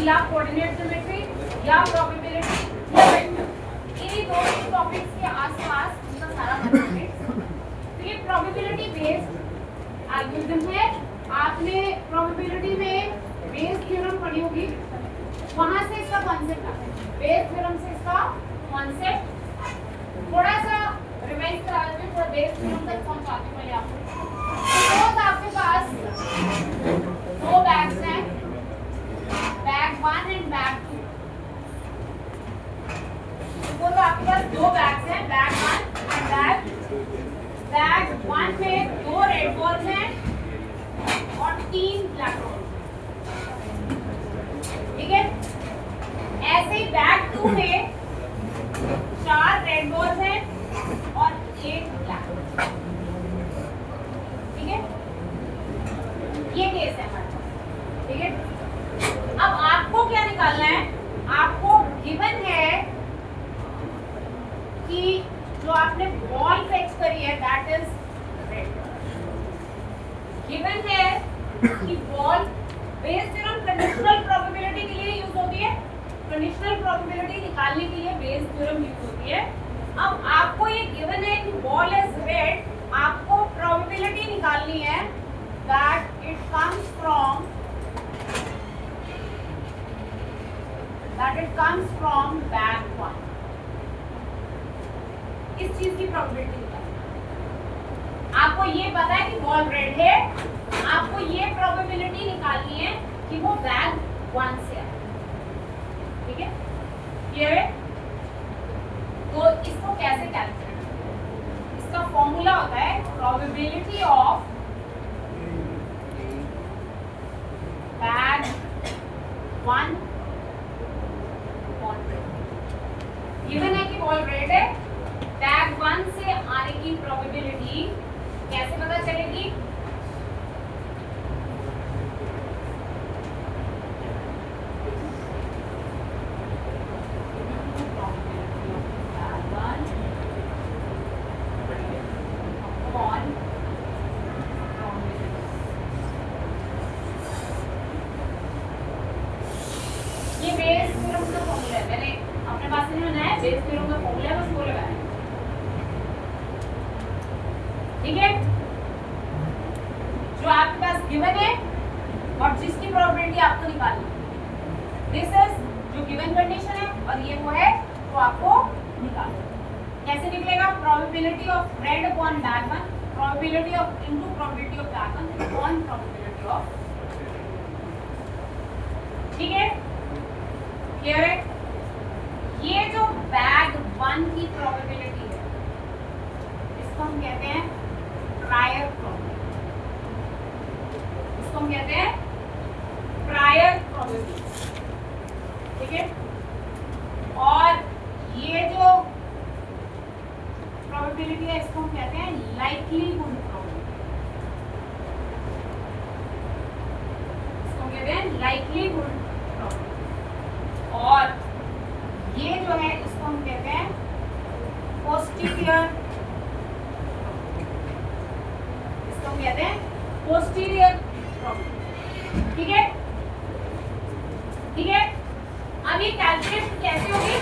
या coordinate geometry या probability या वेक्टर, इन्हीं दो टॉपिक्स के आसपास उनका सारा मैथमेटिक्स। तो ये प्रोबेबिलिटी बेस्ड एल्गोरिथम है। आपने प्रोबेबिलिटी में बेस थ्योरम पढ़ी होगी, वहां से इसका कॉन्सेप्ट आता है। बेस थ्योरम से इसका कॉन्सेप्ट थोड़ा सा रिवाइज करा देते हैं, थोड़ा बेस थ्योरम तक पहुंचाते हैं पहले आपको। सपोज आपके पास दो बैग्स हैं, बैग 1 एंड बैग 2। सपोज आपके पास दो बैग्स हैं, बैग 1 एंड बैग 1 में 2 रेड बॉल्स हैं और 3 ब्लैक बॉल्स, ठीक है। ऐसे ही बैग 2 में 4 रेड बॉल्स हैं और 1 ब्लैक, ठीक है। ये केस है हमारे पास, ठीक है। अब आपको क्या निकालना है, आपको गिवन है कि जो आपने बॉल फिक्स करी है दैट इज रेड। गिवन है कि ball Bayes theorem conditional probability के लिए यूज होती है, कंडीशनल प्रोबेबिलिटी निकालने के लिए बेस थ्योरम यूज होती है। अब आपको ये गिवन है कि बॉल इज रेड, आपको प्रोबेबिलिटी निकालनी है that it comes from bag 1। इस चीज की प्रोबेबिलिटी निकालनी है। आपको ये पता है कि बॉल रेड है, आपको ये प्रोबेबिलिटी निकालनी है कि वो बैग 1 से आए, ठीक है। क्लियर है? तो इसको कैसे कैलकुलेट करें? इसका फॉर्मूला होता है प्रोबेबिलिटी ऑफ बैग 1 गिवन है कि बॉल रेड है, बैग 1 से आने की प्रोबेबिलिटी कैसे पता चलेगी? ये बेस थ्योरम का फॉर्मूला है, मैंने अपने पास नहीं बनाया है, बेस थ्योरम का फॉर्मूला है, बस वो लगाया है, ठीक है। जो आपके पास गिवन है और जिसकी प्रोबेबिलिटी आपको निकालनी है, दिस इज जो गिवन कंडीशन है और ये वो है तो आपको निकालना है। कैसे निकलेगा? Probability of red upon bag 1, probability of into probability of bag 1 upon probability of, ठीक है। क्लियर है? ये जो बैग 1 की प्रोबेबिलिटी है इसको हम कहते हैं प्रायर प्रोबेबिलिटी, इसको हम कहते हैं प्रायर प्रोबेबिलिटी, ठीक है। और ये जो प्रोबेबिलिटी है इसको हम कहते हैं लाइक्लीहुड प्रोबेबिलिटी, इसको हम कहते हैं लाइक्लीहुड प्रोबेबिलिटी। और ये जो है इसको हम कहते हैं पोस्टीरियर, इसको हम कहते हैं पोस्टीरियर प्रोबेबिलिटी, ठीक है, ठीक है। अब ये कैलकुलेशन कैसे होगी?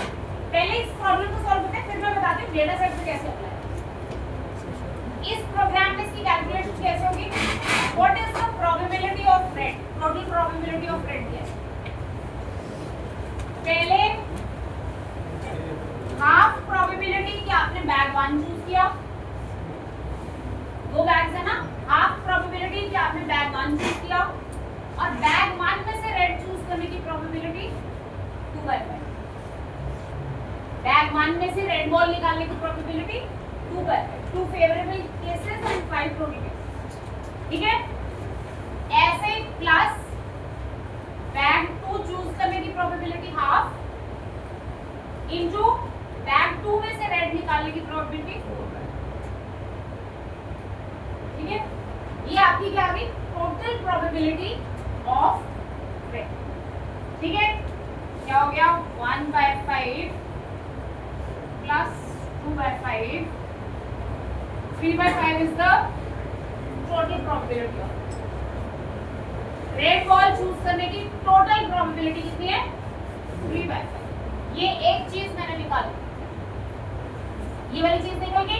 पहले इस प्रॉब्लम को सॉल्व करते हैं, फिर मैं बताती हूँ डेटा सेट पे कैसे अप्लाई। इस प्रोग्राम में इसकी कैलकुलेशन कैसे होगी? What is the probability of red, total probability of red क्या है? पहले हाफ प्रोबेबिलिटी कि आपने बैग 1 चूज किया, दो बैग्स है ना, हाफ प्रोबेबिलिटी कि आपने बैग 1 चूज किया और बैग 1 में से रेड चूज करने की प्रोबेबिलिटी 2/5। बैग 1 में से रेड बॉल निकालने की probability 2/5, 2 favourable cases and 5 probable cases, ठीक है। ऐसे प्लस बैग 2 चूज करने की प्रोबेबिलिटी हाफ इनटू बैग 2 में से रेड निकालने की प्रोबेबिलिटी 4/5, ठीक है। ये आपकी क्या आ गई? टोटल प्रोबेबिलिटी ऑफ रेड, ठीक है। क्या हो गया? 1/5 plus 2/5, 3/5 is the total probability of, red ball choose करने की टोटल प्रोबेबिलिटी कितनी है? 3/5। ये एक चीज मैंने निकाली, ये वाली चीज देखोगे।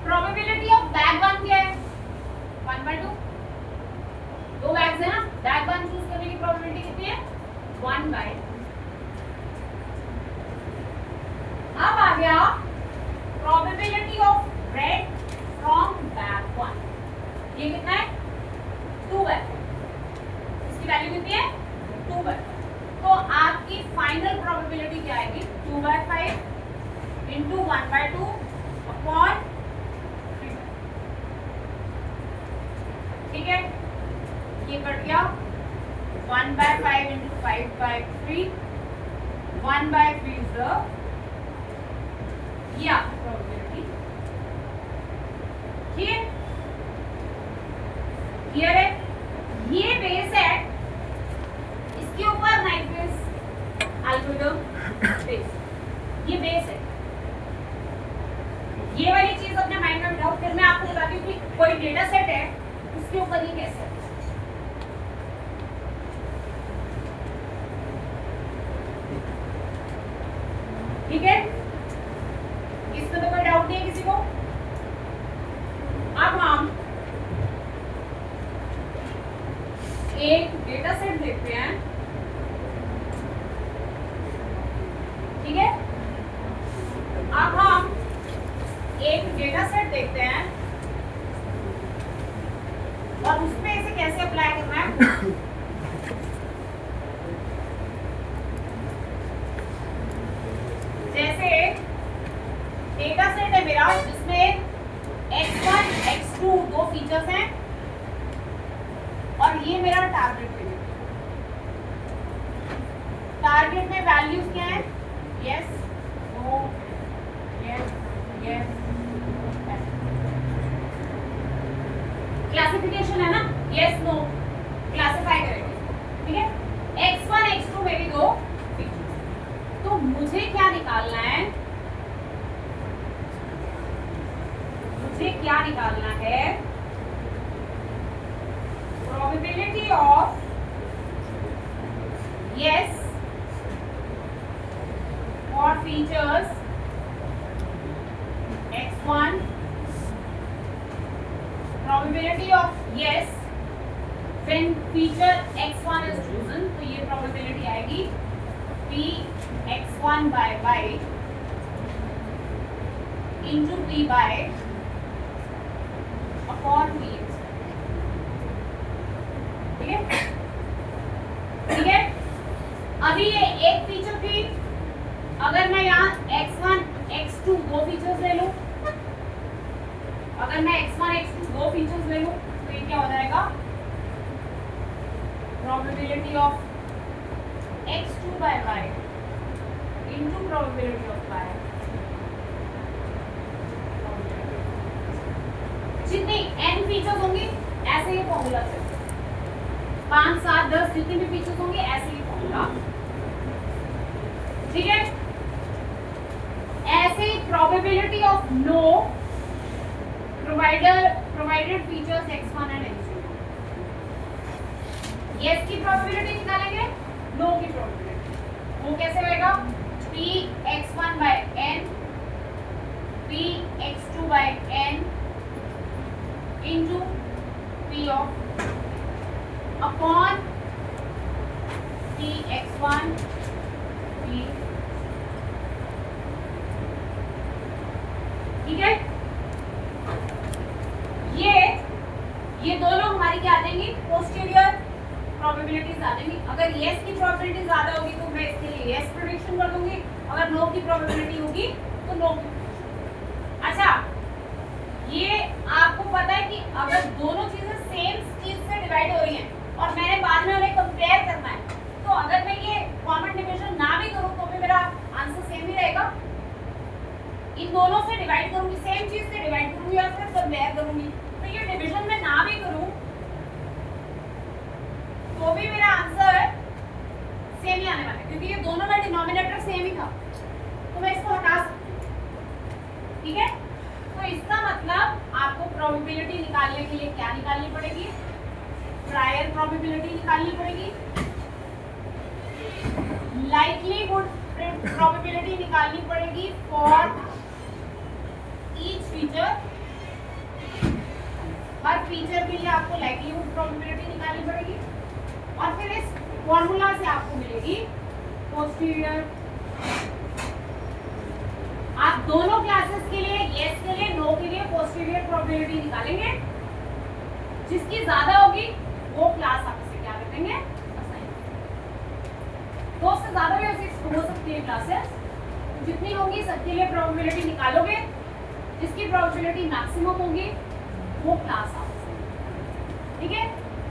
प्रोबेबिलिटी ऑफ बैग 1 क्या है? 1/2। दो बैग्स है ना, बैग 1 चूज करने की प्रोबेबिलिटी कितनी है? 1/2। अब आ गया probability of red from bag 1। ये कितना है? 2/5। इसकी वैल्यू कितनी है? 2/5। तो आपकी फाइनल प्रोबेबिलिटी क्या आएगी? 2/5 इंटू 1/2 अपॉन 3। ठीक है, ये कट गया। 1/5 इंटू 5/3, 1/3 इज द ये आपकी प्रोबेबिलिटी। ठीक है, क्लियर है? ये बेस है, इसके ऊपर नाइक्विस्ट एल्गोरिथम बेस, ये बेस है। ये वाली चीज अपने माइंड में बिठाओ, फिर मैं आपको बताती हूँ कि कोई डेटा सेट है उसके ऊपर ये कैसे है। ठीक है, इसमें तो कोई डाउट नहीं है किसी को। अब हम एक डेटा सेट देखते हैं। ठीक है, अब हम एक डेटा सेट देखते हैं और उसमें इसे कैसे अप्लाई करना है। जैसे डेटा सेट है मेरा जिसमें x1 x2 दो फीचर्स हैं और ये मेरा टारगेट है। टारगेट में वैल्यूज क्या है? Yes, no, yes, yes. Classification है ना, यस नो क्लासिफाई करेंगे। ठीक है, x1 x2 मेरी दो फीचर्स। तो मुझे क्या निकालना है? मुझे क्या निकालना है? Probability of yes for features x1, probability of yes when feature x1 is chosen, तो ये probability आएगी p x1 by y into p by upon p। ठीक है, ठीक है। अभी ये एक फीचर थी, अगर मैं यहाँ x1 x2 दो फीचर्स ले लूं, अगर मैं x1 x2 दो फीचर्स ले लूं तो ये क्या हो जाएगा? Probability of x2 by y into probability of y। जितनी n फीचर्स होंगी ऐसे ही फॉर्मूला चलेगा। 5 7 10 जितने भी फीचर्स होंगे ऐसे ही फॉर्मूला। ठीक है, ऐसे ही probability of no provided features x1 and x2। Yes की प्रोबेबिलिटी निकालेंगे, नो की प्रोबेबिलिटी। वो कैसे होएगा? p x1 by n p x2 by n into p of upon p x1 p। ठीक है, ये दोनों हमारी क्या आ जाएंगी? पोस्टीरियर प्रोबेबिलिटीज आ जाएंगी। अगर यस की प्रोबेबिलिटी ज्यादा होगी तो मैं इसके लिए यस प्रेडिक्शन कर दूंगी, अगर नो की प्रोबेबिलिटी होगी तो नो की। अच्छा, ये आपको पता है कि अगर दोनों चीजें सेम चीज से डिवाइड हो रही हैं और मैंने बाद में उन्हें कंपेयर करना है, तो अगर मैं ये कॉमन डिवीजन ना भी करूं तो भी मेरा आंसर सेम ही रहेगा। इन दोनों से डिवाइड करूंगी, सेम चीज से डिवाइड करूंगी और फिर कंपेयर करूंगी, तो ये डिवीजन में ना भी करूं तो भी मेरा आंसर सेम ही आने वाला है, क्योंकि ये दोनों में डिनोमिनेटर सेम ही था, तो मैं इसको हटा सकती हूँ। ठीक है, तो इसका मतलब आपको प्रोबेबिलिटी निकालने के लिए क्या निकालनी पड़ेगी? प्रायर प्रोबेबिलिटी निकालनी पड़ेगी, लाइक्लीहुड प्रोबेबिलिटी निकालनी पड़ेगी for each feature. Her feature के लिए आपको लाइक्लीहुड प्रोबेबिलिटी निकालनी पड़ेगी और फिर इस फॉर्मूला से आपको मिलेगी पोस्टीरियर। आप दोनों क्लासेस के लिए, यस के लिए, नो के लिए पोस्टीरियर प्रोबेबिलिटी निकालेंगे। जिसकी ज्यादा होगी वो क्लास आप इसे क्या कर देंगे, असाइन। दो से ज्यादा भी हो सकती है क्लासेस, जितनी होंगी सबके लिए प्रोबेबिलिटी निकालोगे। जिसकी प्रोबेबिलिटी मैक्सिमम होगी वो क्लास आप, ठीक है।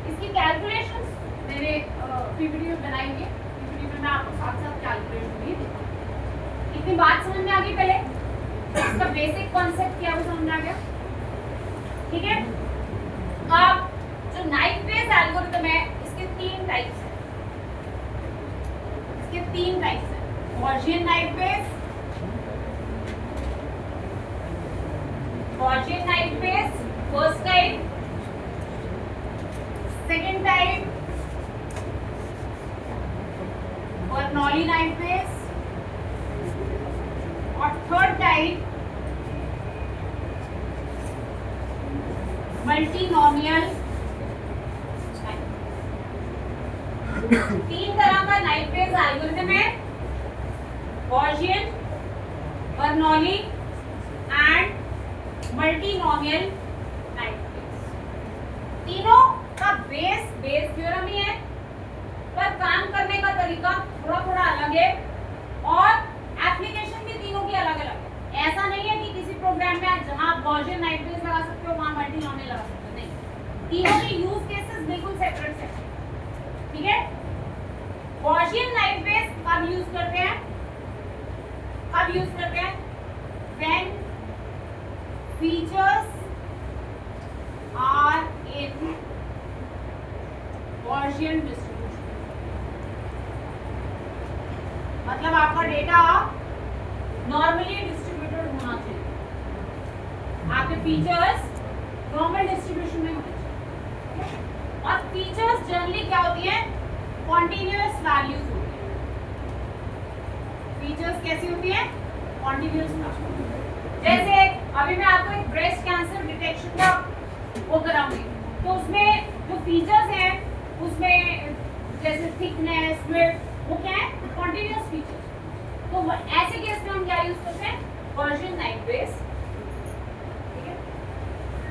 इसकी कैलकुलेशंस मैंने पीपीटी में बनाएंगे, पीपीटी में मैं आपको साथ साथ कैलकुलेशन भी दूंगा। इतनी बात समझ में आ गई पहले, इसका बेसिक कॉन्सेप्ट क्या वो समझ में आ गया, ठीक है। अब जो नाइफ बेस एल्गोरिथम है इसके तीन टाइप्स हैं, Gaussian naive base, Gaussian naive base first type, second type Bernoulli knife base और थर्ड टाइप मल्टीनोमियल। तीन तरह का नाइफ बेस एल्गोरिथम है, Gaussian, Bernoulli and multinomial knife base. तीनों का बेस थ्योरम ही है, पर काम करने का तरीका थोड़ा थोड़ा अलग है और एप्लीकेशन भी तीनों की अलग अलग है। ऐसा नहीं है कि किसी प्रोग्राम में जहां आप गॉसियन नाइफ बेस लगा सकते हो वहां मल्टीनोमियल लगा सकते हो, नहीं। तीनों के यूज केसेस बिल्कुल सेपरेट है, ठीक है। गॉसियन नाइफ बेस कब यूज करते हैं, when features are in Gaussian distribution. मतलब आपका डेटा नॉर्मली डिस्ट्रीब्यूटेड होना चाहिए, आपके फीचर्स नॉर्मल डिस्ट्रीब्यूशन में होने चाहिए। और फीचर्स जनरली क्या होती है, कॉन्टिन्यूअस वैल्यूज होती है। फीचर्स कैसी होती है, कॉन्टिन्यूअस वैल्यूज। जैसे अभी मैं आपको एक ब्रेस्ट कैंसर डिटेक्शन का वो कराऊंगी, तो उसमें जो फीचर्स हैं उसमें जैसे थिकनेस, विड्थ, वो क्या है, कॉन्टिन्यूअस फीचर्स। तो ऐसे केस में हम क्या यूज करते हैं, गॉसियन नाइफ बेस, ठीक है।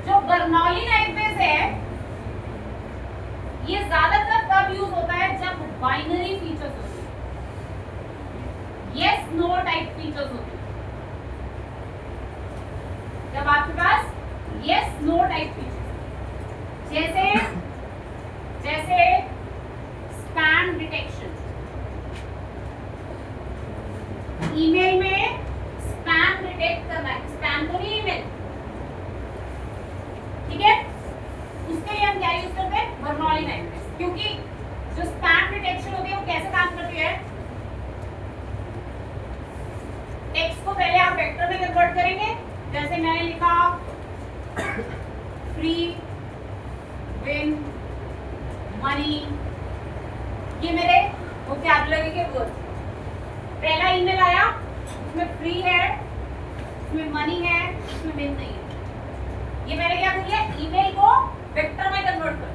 जो बर्नौली नाइफ बेस है ये ज्यादातर तब यूज होता है जब बाइनरी फीचर्स होते हैं, यस नो टाइप फीचर्स होते हैं। जब आपके पास यस नो टाइप फीचर्स, जैसे स्पैम डिटेक्शन, ईमेल में स्पैम डिटेक्ट करना है, स्पैम तो नहीं ईमेल, ठीक है। उसके लिए हम क्या यूज करते हैं, बर्नौली नाइफ बेस। क्योंकि जो स्पैम डिटेक्शन होती है वो कैसे काम करती है, टेक्स्ट को पहले आप वेक्टर में कन्वर्ट करेंगे। जैसे मैंने लिखा फ्री विन मनी, ये मेरे वोकैबुलरी के वर्ड्स। पहला ईमेल आया, उसमें फ्री है, उसमें मनी है, उसमें विन नहीं है। ये मैंने क्या किया, ईमेल को वेक्टर में कन्वर्ट कर।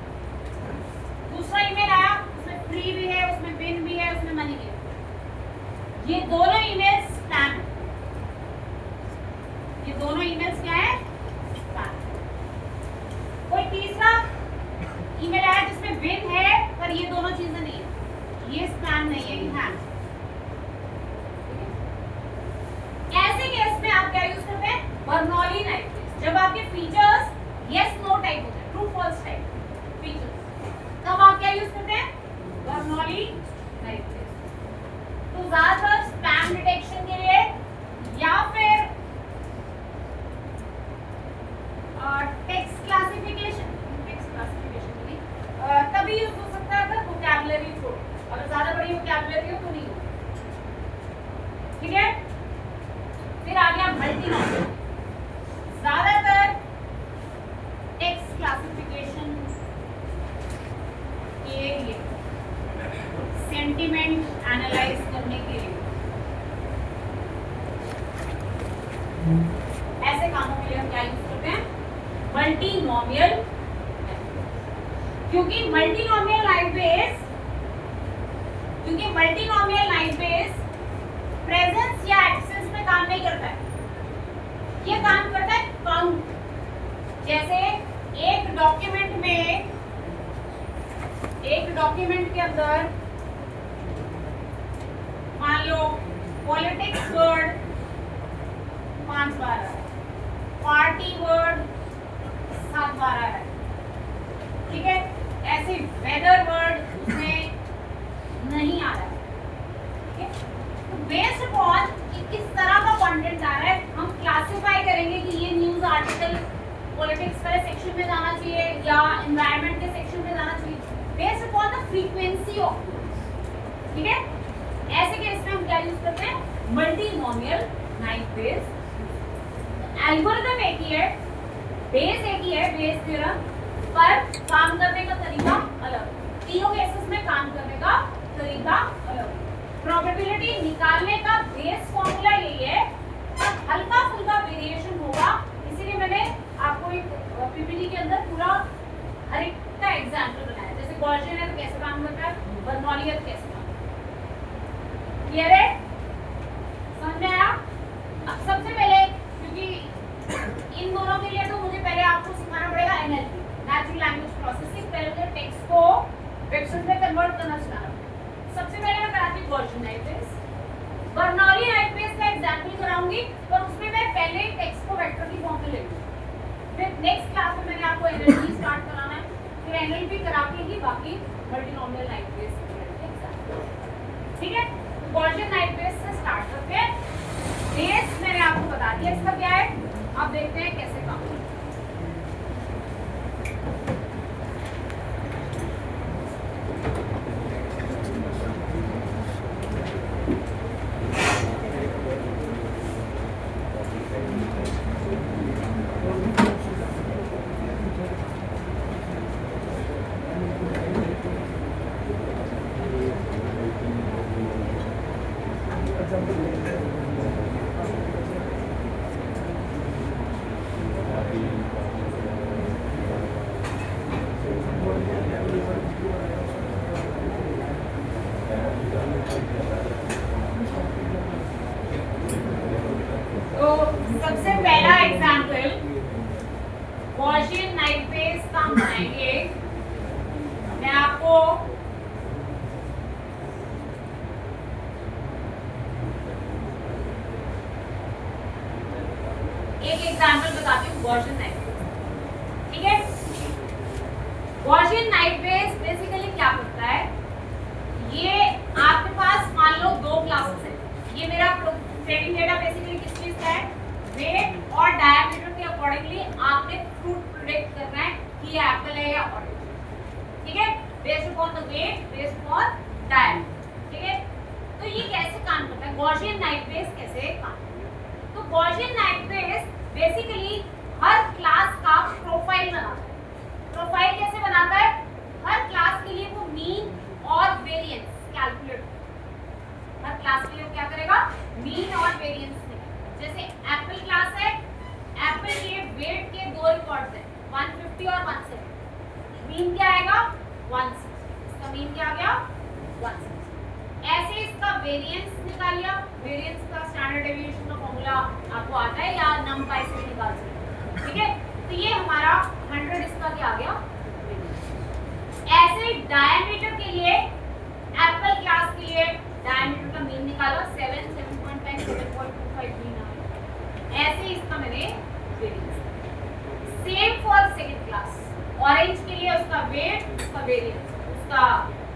दूसरा ईमेल आया, उसमें फ्री भी है, उसमें विन भी है, उसमें मनी भी है। ये दोनों ईमेल्स स्पैम है, ये दोनों ईमेल्स क्या है, स्पैम। कोई तीसरा ईमेल आया जिसमें विन है पर ये दोनों चीजें नहीं है, ये स्पैम नहीं है, ये है। ऐसे केस में आप क्या यूज करते हैं, बर्नौली नाइफ बेस। जब आपके फीचर्स यस नो टाइप होते हैं, ट्रू फॉल्स टाइप फीचर्स, तब आप क्या यूज करते हैं, बर्नौली नाइफ बेस। तो ज्यादातर स्पैम डिटेक्शन के लिए या फिर टेक्स्ट क्लासिफिकेशन तभी यूज हो सकता है अगर वोकैबुलरी छोटे, अगर ज्यादा बड़ी वोकैबुलरी हो तो नहीं हो, ठीक है। फिर आ गया मल्टीनोमियल। ज्यादातर टेक्स्ट क्लासिफिकेशन सेंटिमेंट एनालाइज करने के लिए, ऐसे कामों के लिए हम क्या यूज करते हैं? मल्टीनोमियल। क्योंकि मल्टीनोमियल लाइन बेस प्रेजेंस या एब्सेंस में काम नहीं करता है, ये काम करता है काउंट। जैसे एक डॉक्यूमेंट के अंदर मान लो पॉलिटिक्स वर्ड 5 बार है, पार्टी वर्ड 7 बार है, ठीक है। ऐसे वेदर वर्ड उसमें नहीं आ रहा है, ठीक है। तो बेस्ड अपॉन कि किस तरह का कंटेंट आ रहा है, हम क्लासिफाई करेंगे कि ये न्यूज आर्टिकल पॉलिटिक्स वाले सेक्शन में जाना चाहिए या एनवायरनमेंट के सेक्शन में जाना चाहिए, based upon the frequency of, ठीक है। ऐसे केस में हम क्या यूज करते हैं? Multinomial night base. एल्गोरिथम एक ही है, बेस एक ही है, बेस थ्योरम, पर काम करने का तरीका अलग। तीनों केसेस में काम करने का तरीका अलग। प्रोबेबिलिटी निकालने का बेस फॉर्मूला यही है, पर हल्का फुल्का वेरिएशन होगा, इसीलिए मैंने आपको एक पीपीटी के अंदर पूरा हर एक का एग्जांपल बनाया। जैसे गॉसियन है तो कैसे काम करता है, बर्नौली है तो कैसे काम करता है। क्लियर है? समझ में आया? अब सबसे पहले, क्योंकि इन दोनों के लिए तो मुझे पहले आपको सिखाना पड़ेगा एनएलपी, नेचुरल लैंग्वेज प्रोसेसिंग। पहले मुझे टेक्स्ट को वेक्टर्स में कन्वर्ट करना सिखाना पड़ेगा। सबसे पहले मैं कराती हूँ Gaussian night base. Bernoulli night base का एग्जांपल कराऊंगी, पर उसमें मैं पहले टेक्स्ट को वेक्टर की फॉर्म में ले लूंगी। फिर नेक्स्ट क्लास में मैंने आपको एनएलपी स्टार्ट कराना है, फिर एनएलपी करा के ही बाकी मल्टीनोमियल नाइट बेस, ठीक है। गॉसियन नाइट बेस से स्टार्ट करते हैं। बेस मैंने आपको बता दिया इसका क्या है, अब देखते हैं कैसे काम करता है। तो सबसे पहला एग्जाम्पल गॉसियन नाइट बेस का हम बनाएंगे। मैं आपको एक एग्जाम्पल बताती हूँ गॉसियन नाइट बेस, ठीक है। गॉसियन नाइट बेस बेसिकली क्या करता है, ये आपके पास मान लो 2 क्लासेस है। ये मेरा ट्रेनिंग डेटा बेसिकली किस चीज का है, वेट और डायमीटर के अकॉर्डिंगली आपने फ्रूट प्रेडिक्ट करना है कि ये एप्पल है या ऑरेंज, ठीक है। Based upon the weight, based upon diameter, ठीक है। तो ये कैसे काम करता है, गॉसियन नाइट बेस कैसे काम करता है? तो गॉसियन नाइट बेस बेसिकली हर क्लास का प्रोफाइल बनाता है। प्रोफाइल कैसे बनाता है? हर क्लास के लिए वो मीन और वेरिएंस कैलकुलेट, हर क्लास के लिए क्या करेगा, मीन और वेरिएंस निकालेगा। जैसे एप्पल क्लास है, एप्पल के वेट के 2 रिकॉर्ड्स हैं, 150 और 170। मीन क्या आएगा, 160। इसका मीन क्या आ गया, 160। ऐसे इसका वेरिएंस निकाल लिया। वेरिएंस का स्टैंडर्ड डेविएशन का फॉर्मूला आपको आता है या नमपाई से निकाल सकते हैं, ठीक है। तो ये हमारा 100 इसका क्या आ गया। ऐसे डायमीटर के लिए, एप्पल क्लास के लिए डायमीटर का मीन निकाला, 7, 7.5, 7.25 मीन आ गया। ऐसे इसका मैंने variance. Same for second class, orange के लिए उसका वेट, उसका वेरिएंस, उसका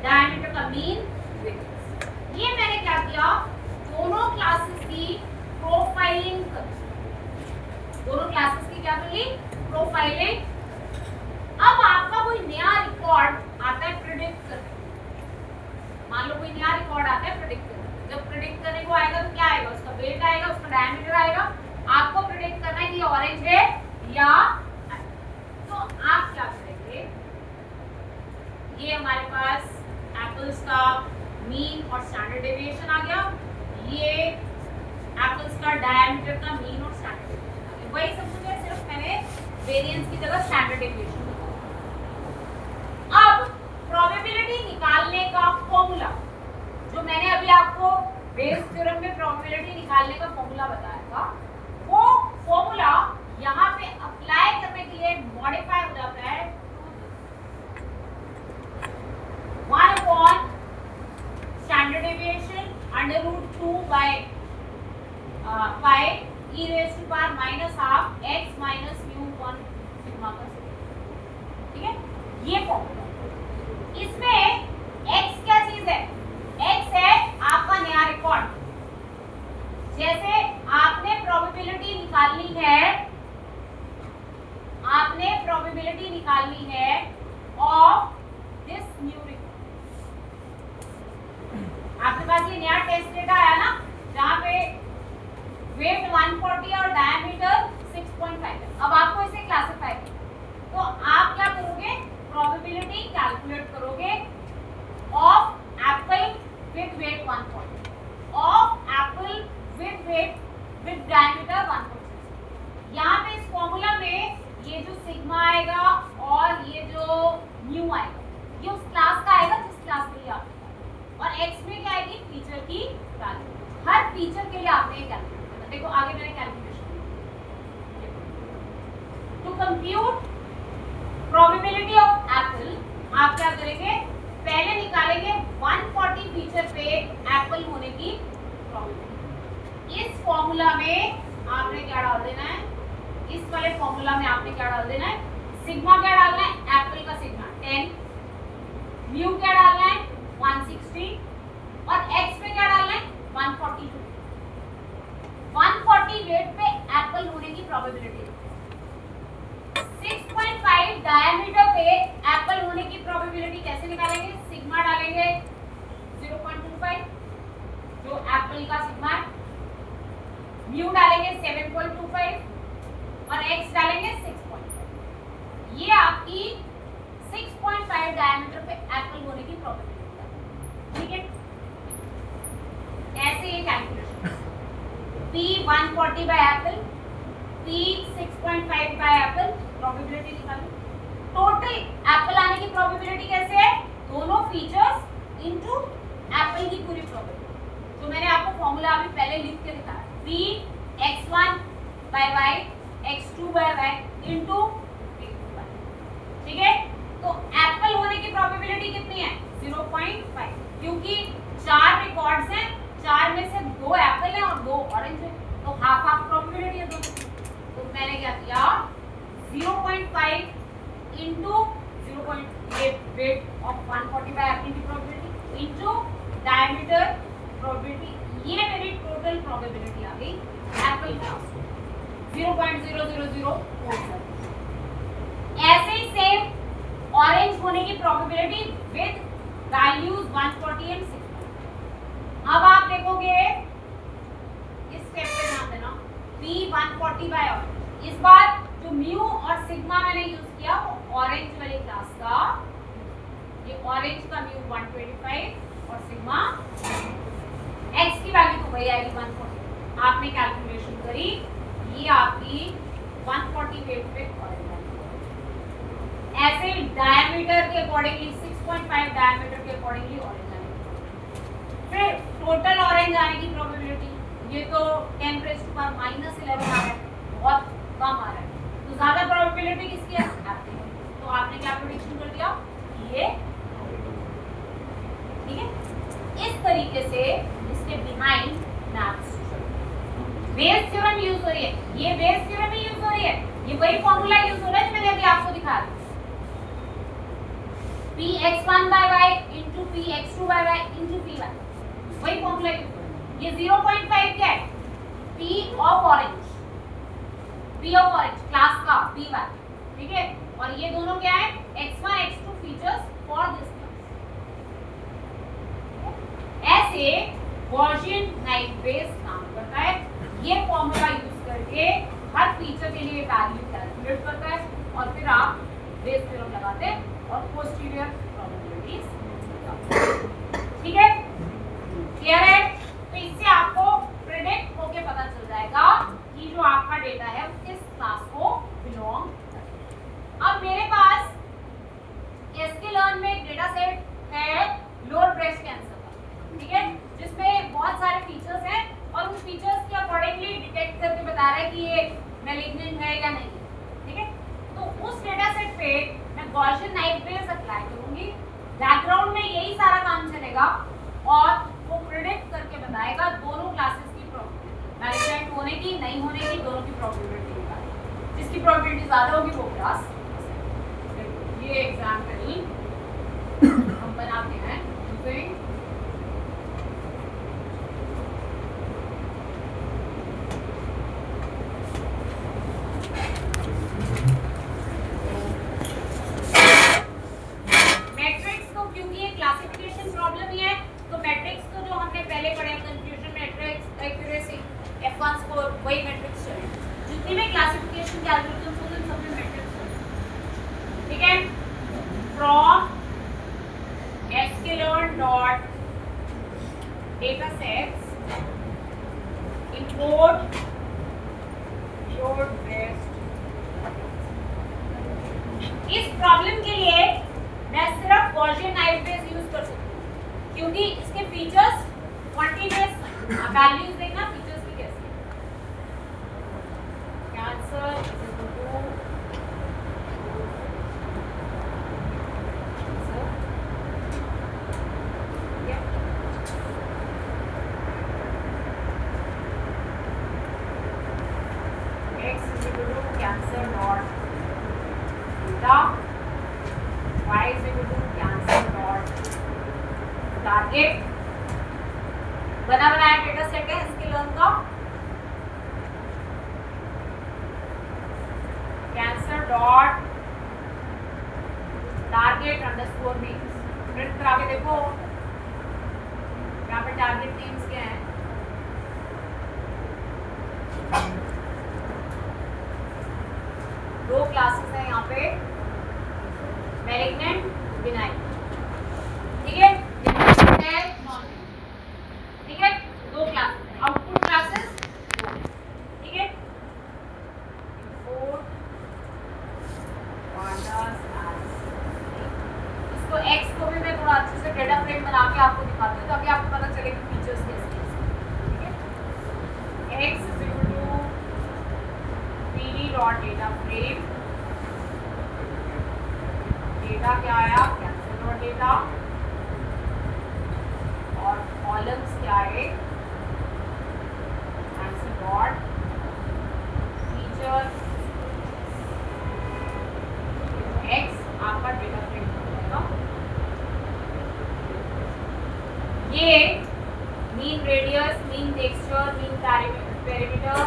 डायमीटर का मीन, वेरिएंस। ये मैंने क्या किया, दोनों क्लासेस की प्रोफाइलिंग कर, दोनों क्लासेस की क्या करी, प्रोफाइलिंग। अब आपका कोई नया रिकॉर्ड आता है प्रेडिक्ट करने, मान लो कोई नया रिकॉर्ड आता है प्रेडिक्ट करने। जब प्रेडिक्ट करने को आएगा तो क्या आएगा, उसका वेट आएगा, उसका डायमीटर आएगा। आपको प्रेडिक्ट करना है कि ऑरेंज है या, तो आप क्या करेंगे, ये हमारे पास एप्पल्स का मीन और स्टैंडर्ड डेविएशन आ गया, ये एप्पल्स का डायमीटर का मीन और स्टैंडर्ड डेविएशन आ गया। वही सब कुछ है, सिर्फ मैंने वेरिएंस की जगह स्टैंडर्ड डेविएशन। अब प्रोबेबिलिटी निकालने का फॉर्मूला, जो मैंने अभी आपको बेस थ्योरम में प्रोबेबिलिटी निकालने का फॉर्मूला बताया था, वो फॉर्मूला यहाँ पे अप्लाई करने के लिए मॉडिफाई हो जाता है 1 upon standard deviation under root 2 by pi e raise to power minus half x minus mu upon sigma का स्क्वायर। ठीक है, ये फॉर्मूला। इसमें x क्या चीज है? x है आपका नया रिकॉर्ड। जैसे आपने प्रोबेबिलिटी निकालनी है ऑफ दिस न्यू रिकॉर्ड। आपके पास ये नया टेस्ट डेटा आया ना, जहां पे वेट 140 और डायमीटर 6.5 है। अब आपको इसे क्लासिफाई करना, तो आप क्या करोगे? प्रोबेबिलिटी कैलकुलेट करोगे of Apple with weight 140, of Apple with weight with diameter 1.6। यहाँ पे इस फॉर्मूला में ये जो सिग्मा आएगा और ये जो म्यू आएगा, ये उस क्लास का आएगा जिस क्लास के लिए आप, और एक्स में क्या आएगी? फीचर की वैल्यू। हर फीचर के लिए आपने कैलकुलेट करना। देखो आगे मैंने calculation to compute probability of apple. आप क्या करेंगे? पहले निकालेंगे 140 फीचर पे एप्पल होने की प्रोबेबिलिटी। इस फॉर्मूला में आपने क्या डाल देना है? इस वाले फॉर्मूला में आपने क्या डाल देना है? सिग्मा क्या डालना है? एप्पल का सिग्मा 10, म्यू क्या डालना है? 160, और एक्स में क्या डालना है? 142। 140 वेट पे एप्पल होने की प्रोबेबिलिटी। 6.5 डायमीटर पे एप्पल होने की प्रोबेबिलिटी कैसे निकालेंगे? सिग्मा डालेंगे 0.25 जो एप्पल का सिग्मा है, म्यू डालेंगे 7.25 और एक्स डालेंगे 6.5। ये आपकी 6.5 डायमीटर पे एप्पल होने की प्रोबेबिलिटी है। ठीक है, ऐसे ये calculation P 140 bye Apple, P 6.5 bye Apple, probability निकालो। टोटल एप्पल आने की प्रोबेबिलिटी कैसे है? दोनों फीचर्स इनटू एप्पल की पूरी प्रोबेबिलिटी, जो मैंने आपको फॉर्मूला अभी पहले लिख के दिखाया। P x1 by y, x2 by y into p2 by. ठीक है, तो एप्पल होने की प्रोबेबिलिटी कितनी है? 0.5, क्योंकि 4 रिकॉर्ड्स हैं, 4 में से 2 एप्पल है और 2 ऑरेंज है, तो हाफ हाफ प्रोबेबिलिटी है दोनों। तो मैंने क्या किया? 0.5 into 0.8 weight of 140 bye Apple की प्रोबेबिलिटी इनटू डायमीटर प्रोबेबिलिटी, ये मेरी टोटल प्रोबेबिलिटी आ गई एप्पल का 0.00047। ऐसे ही सेम ऑरेंज होने की प्रोबेबिलिटी विद वैल्यूज 140 एंड 6। अब आप देखोगे इस स्टेप पे ध्यान देना, P 140 बाय ऑरेंज। इस बार जो म्यू और सिग्मा मैंने यूज किया वो ऑरेंज वाली क्लास का, ये ऑरेंज का म्यू 125 और सिग्मा, एक्स की वैल्यू तो वही आएगी 140। आपने कैलकुलेशन करी, ये आपकी 140 वेट पे ऑरेंज आएगी। ऐसे डायमीटर के अकॉर्डिंगली 6.5 डायमीटर के अकॉर्डिंगली ऑरेंज आएगी। फिर टोटल ऑरेंज आने की प्रोबेबिलिटी, ये तो 10⁻⁻11 आ रहा है, बहुत कम आ रहा है, तो ज्यादा प्रोबेबिलिटी किसकी है? एप्पल। तो आपने क्या प्रेडिक्शन कर दिया? ये। ठीक है, इस तरीके से इसके behind maths Bayes theorem use हो रही है, ये बेस थ्योरम ही यूज हो रही है, ये वही फॉर्मूला यूज हो रहा है जो मैंने अभी आपको दिखाया। Px1 by y into Px2 by y into Py, वही फॉर्मूला यूज हो रहा है। ये 0.5 क्या है? P of orange, P of orange class का Py। ठीक है, और ये दोनों क्या है? x1 x2 features for this class. ऐसे गॉसियन नाइट बेस काम करता है। ये फॉर्मूला यूज करके हर फीचर के लिए वैल्यू कैलकुलेट करता है और फिर आप बेस थ्योरम लगाते हैं और पोस्टीरियर प्रोबेबिलिटीज। ठीक है, ब्रेस्ट कैंसर का, ठीक है, जिसमें बहुत सारे फीचर्स हैं और उन फीचर्स के अकॉर्डिंगली डिटेक्ट करके बता रहा है कि ये मैलिग्नेंट है या नहीं, ठीक है। तो उस डेटा सेट पे मैं गॉसियन नाइफ बेस अप्लाई करूंगी, बैकग्राउंड में यही सारा काम चलेगा और वो प्रिडिक्ट करके बताएगा दोनों क्लासेस की प्रोबेबिलिटी, मैलिग्नेंट होने की नहीं होने की दोनों की प्रोबेबिलिटी निकालेगा, जिसकी प्रोबेबिलिटी ज्यादा होगी वो क्लास। ये एग्जाम्पल हम बनाते हैं यूजिंग मैट्रिक्स को, क्योंकि ये क्लासिफिकेशन प्रॉब्लम ही है तो मैट्रिक्स को जो हमने पहले पढ़ा confusion matrix, accuracy, F1 score, वही मैट्रिक्स चले, जितनी भी क्लासिफिकेशन के एल्गोरिथम्स होते हैं सब में मैट्रिक्स होते हैं, ठीक है। From sklearn dot datasets import your best। इस प्रॉब्लम के लिए मैं सिर्फ गॉसियन नाइफ बेस यूज कर सकती हूँ क्योंकि इसके फीचर्स कॉन्टिन्यूअस वैल्यूज देखना फीचर्स की कैसे cancer cancer dot data, y is equal to cancer dot target, बना बनाया डेटा सेट है sklearn का, cancer dot target underscore names, print करा के देखो यहाँ पे टारगेट नेम्स क्या हैं, दो क्लासेस हैं यहाँ पे, मैलिग्नेंट, बिनाइन, ठीक है, ठीक है, दो क्लासेस, आउटपुट क्लासेस, ठीक है, इसको एक्स को भी मैं थोड़ा अच्छे से डेटा फ्रेम बना के आपको दिखाती हूँ ताकि आपको पता चले कि फीचर्स कैसे हैं, ठीक है। X is equal to pd dot data frame, data क्या आया कैंसर डॉट डेटा और कॉलम्स क्या है कैंसर डॉट फीचर एक्स आपका डेटा फ्रेम होगा। ये mean radius, mean texture, mean perimeter,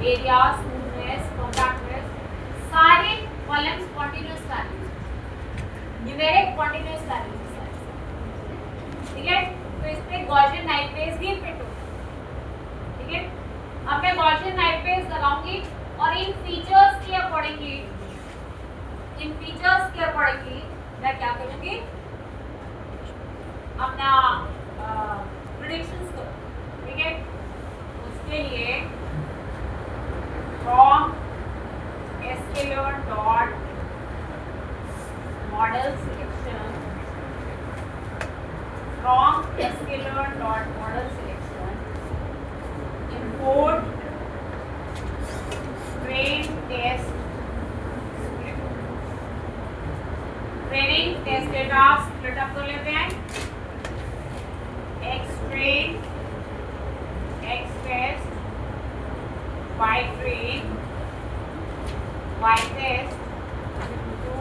area, smoothness, compactness, सारे columns continuous values, numeric continuous values, ठीक है। तो इस पे गॉसियन नाइफ बेस भी फिट होगा, ठीक है। अब मैं गॉसियन नाइफ बेस लगाऊंगी और इन फीचर्स के अकॉर्डिंगली मैं क्या करूंगी अपना प्रेडिक्शंस करूंगी, ठीक है। उसके लिए from sklearn dot model selection, from sklearn dot model selection import train test split, training test data split up कर लेते हैं, x train, x test, y train, y test into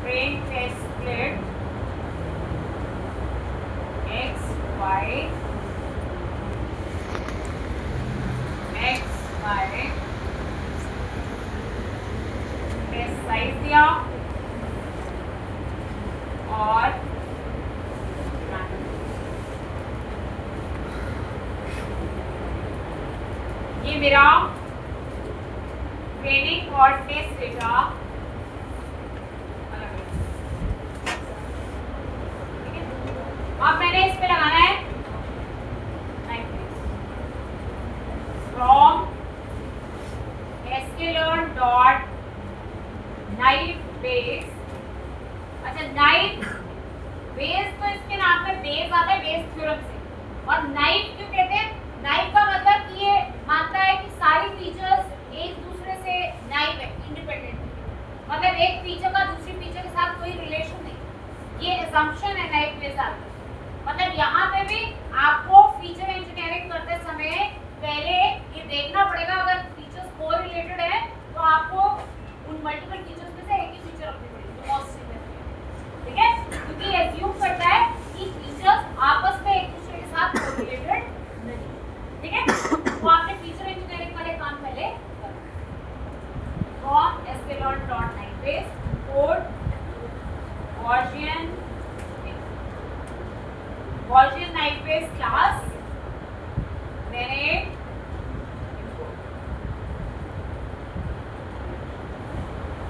train test split x y test size दिया और ये मेरा training और test data अलग है, ठीक है। अब मैंने इस पे लगाना है from sklearn dot knife base. अच्छा नाइफ बेस तो इसके नाम में बेस आता है बेस थ्योरम से। और नाइफ क्यों कहते हैं? नाइफ का मतलब कि ये मानता है कि सारी फीचर्स एक दूसरे से नाइफ है, इंडिपेंडेंट, मतलब एक फीचर का दूसरी फीचर के साथ कोई रिलेशन नहीं। ये असम्पशन है नाइफ बेस एल्गोरिथम। मतलब यहाँ पे भी आपको फीचर इंजीनियरिंग करते समय पहले ये देखना पड़ेगा, अगर फीचर्स को रिलेटेड है तो आपको उन मल्टीपल फीचर्स में से एक ही फीचर रखनी पड़ेगी जो मोस्ट सिमिलर है, ठीक है? क्योंकि एज्यूम करता है कि फीचर्स आपस में एक दूसरे के साथ कोरिलेटेड नहीं, ठीक है? तो आपने फीचर इंजीनियरिंग वाले काम पहले from sklearn.nightbase code Gaussian Nightbase class मैंने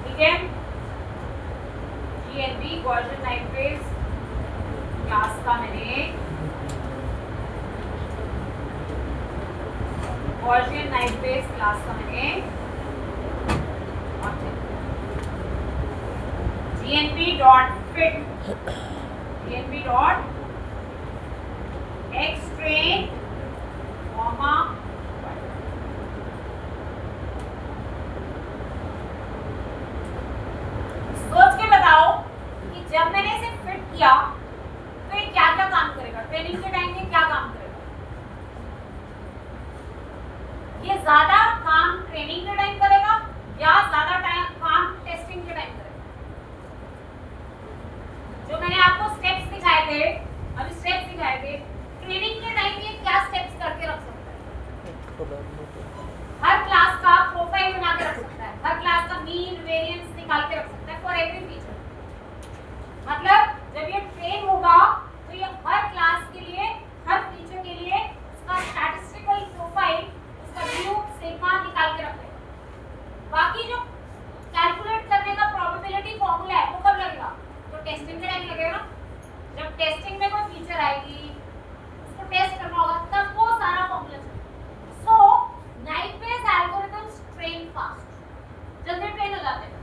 ठीक है GNB Gaussian Nightbase क्लास का मैंने Gaussian Nightbase क्लास का मैंने GNB.fit GNB.xtrain comma सोच के बताओ कि जब मैंने इसे फिट किया तो ये क्या क्या काम करेगा, ट्रेनिंग के टाइम में क्या काम करेगा? ये ज्यादा काम ट्रेनिंग के टाइम करेगा या ज्यादा काम टेस्टिंग के टाइम करेगा? जो मैंने आपको स्टेप्स दिखाए थे, अभी स्टेप्स दिखाए थे, ट्रेनिंग के टाइम ये क्या स्टेप्स करके रख सकता है? हर क्लास का प्रोफाइल बना के रख सकता है, हर क्लास का मीन वेरिएंस निकाल के रख सकता है फॉर एवरी फीचर। मतलब जब ये ट्रेन होगा तो ये हर क्लास के लिए, हर फीचर के लिए उसका स्टैटिस्टिकल प्रोफाइल, उसका व्यू सिग्मा निकाल के रखेगा। बाकी जो कैलकुलेट करने का प्रोबेबिलिटी फॉर्मूला है वो कब लगेगा? तो टेस्टिंग के टाइम लगेगा। जब टेस्टिंग में कोई फीचर आएगी उसको टेस्ट करना होगा तब वो सारा फॉर्मूला चलेगा। सो नाइटबेस एल्गोरिथम्स ट्रेन फास्ट, जल्दी ट्रेन हो जाते हैं।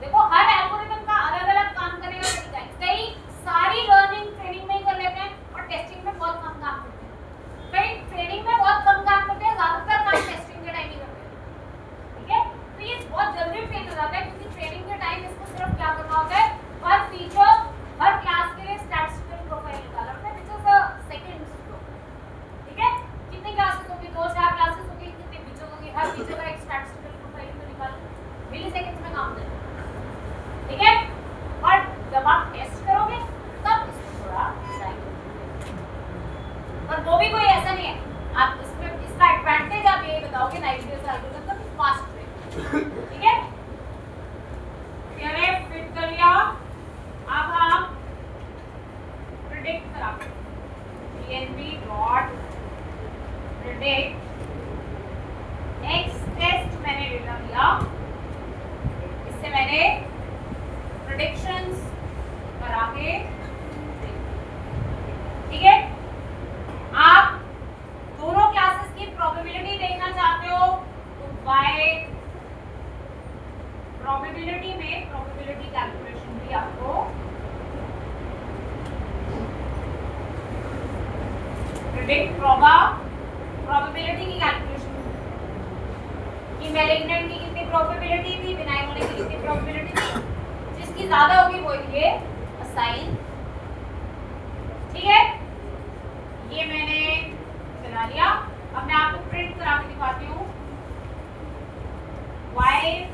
देखो हर एल्गोरिथम का अलग-अलग काम करने का तरीका है। कई सारी लर्निंग ट्रेनिंग में ही कर लेते हैं और टेस्टिंग में बहुत कम काम करते हैं। कई ट्रेनिंग में बहुत कम काम करते हैं, ज्यादातर काम टेस्टिंग के टाइम ही करते हैं, ठीक है? तो ये बहुत जल्दी ट्रेन हो जाता है क्योंकि ट्रेनिंग के टाइम इसको सिर्फ क्या करना होता है, हर फीचर हर क्लास के लिए स्टैटिस्टिकल प्रोफाइल निकालना होता है, which is the second step, ठीक है? कितनी क्लासेस होगी? 2-4 क्लासेस होगी, कितने फीचर होगी, हर फीचर का एक स्टैटिस्टिकल प्रोफाइल तो निकालना मिलीसेकंड्स में काम करेगा, ठीक है? और जब आप टेस्ट करोगे तब इसको थोड़ा टाइम लगेगा। और वो भी कोई ऐसा नहीं है, आप इसमें इसका एडवांटेज आप ये बताओगे नाइटबेस एल्गोरिथम का फास्ट ट्रेन, ठीक है? मैंने फिट कर लिया, अब हम प्रेडिक्ट करा GNB.predict नेक्स्ट टेस्ट मैंने डेटा दिया, इससे मैंने प्रेडिक्शंस करा के, ठीक है? आप दोनों क्लासेस की प्रोबेबिलिटी देखना चाहते हो तो बाय प्रोबेबिलिटी में प्रोबेबिलिटी कैलकुलेशन भी आपको प्रेडिक्ट प्रोबेबिलिटी की कैलकुलेशन कि मैलिग्नेंट की कितनी प्रोबेबिलिटी थी, बिनाइन होने की कितनी प्रोबेबिलिटी थी, जिसकी ज्यादा होगी वो ये असाइन, ठीक है? ये मैंने चला लिया। अब मैं आपको प्रिंट करा के दिखाती हूँ y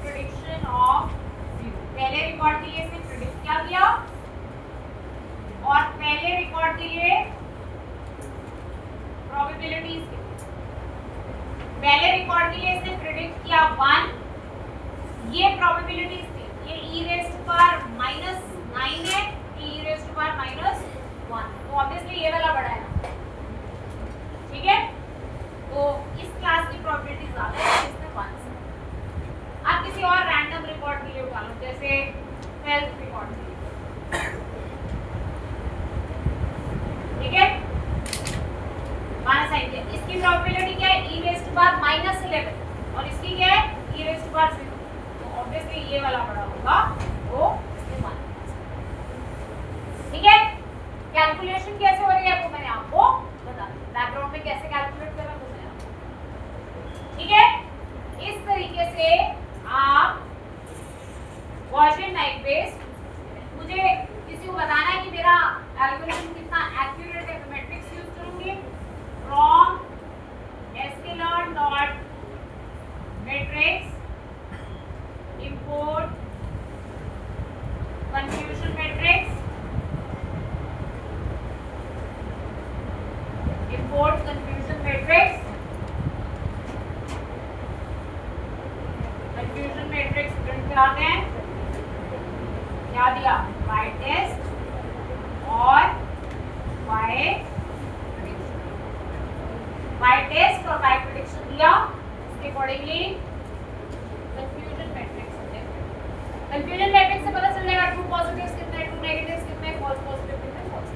प्रेडिक्शन ऑफ 0। पहले रिकॉर्ड के लिए इसने प्रेडिक्ट क्या किया और पहले रिकॉर्ड के लिए प्रोबेबिलिटीज के, पहले रिकॉर्ड के लिए इसने प्रेडिक्ट किया 1, ये प्रोबेबिलिटीज थी, ये e रेज़्ड पावर -9 है, e रेज़्ड पावर -1, तो ऑब्वियसली ये वाला बड़ा है ना, ठीक है? तो इस क्लास की प्रोबेबिलिटी ज्यादा है, इसमें 1 से। आप किसी और रैंडम रिकॉर्ड के लिए उठा लो, जैसे 12th रिकॉर्ड के लिए, ठीक है? माइनस साइन किया, इसकी प्रोबेबिलिटी क्या है? e रेज़्ड पावर -11 और इसकी क्या है? e रेज़्ड पावर 0, तो ऑब्वियसली ये वाला बड़ा होगा, वो इसके 1, ठीक है? कैलकुलेशन कैसे हो रही है वो मैंने आपको बता दिया, बैकग्राउंड में कैसे कैलकुलेट करना वो मैंने आपको, ठीक है। इस तरीके से आप गॉसियन नाइट बेस, मुझे किसी को बताना है कि मेरा एल्गोरिथम कितना एक्यूरेट है तो मैट्रिक्स यूज करूंगी, from scaler dot matrix import confusion matrix, import confusion matrix, confusion matrix print कराते हैं, क्या दिया y टेस्ट और y टेस्ट और y प्रेडिक्शन दिया, उसके अकॉर्डिंगली कंफ्यूजन मैट्रिक्स है। कंफ्यूजन मैट्रिक्स से पता चल जाएगा ट्रू पॉजिटिव्स कितने, ट्रू नेगेटिव्स कितने, फॉल्स पॉजिटिव कितने, फॉल्स।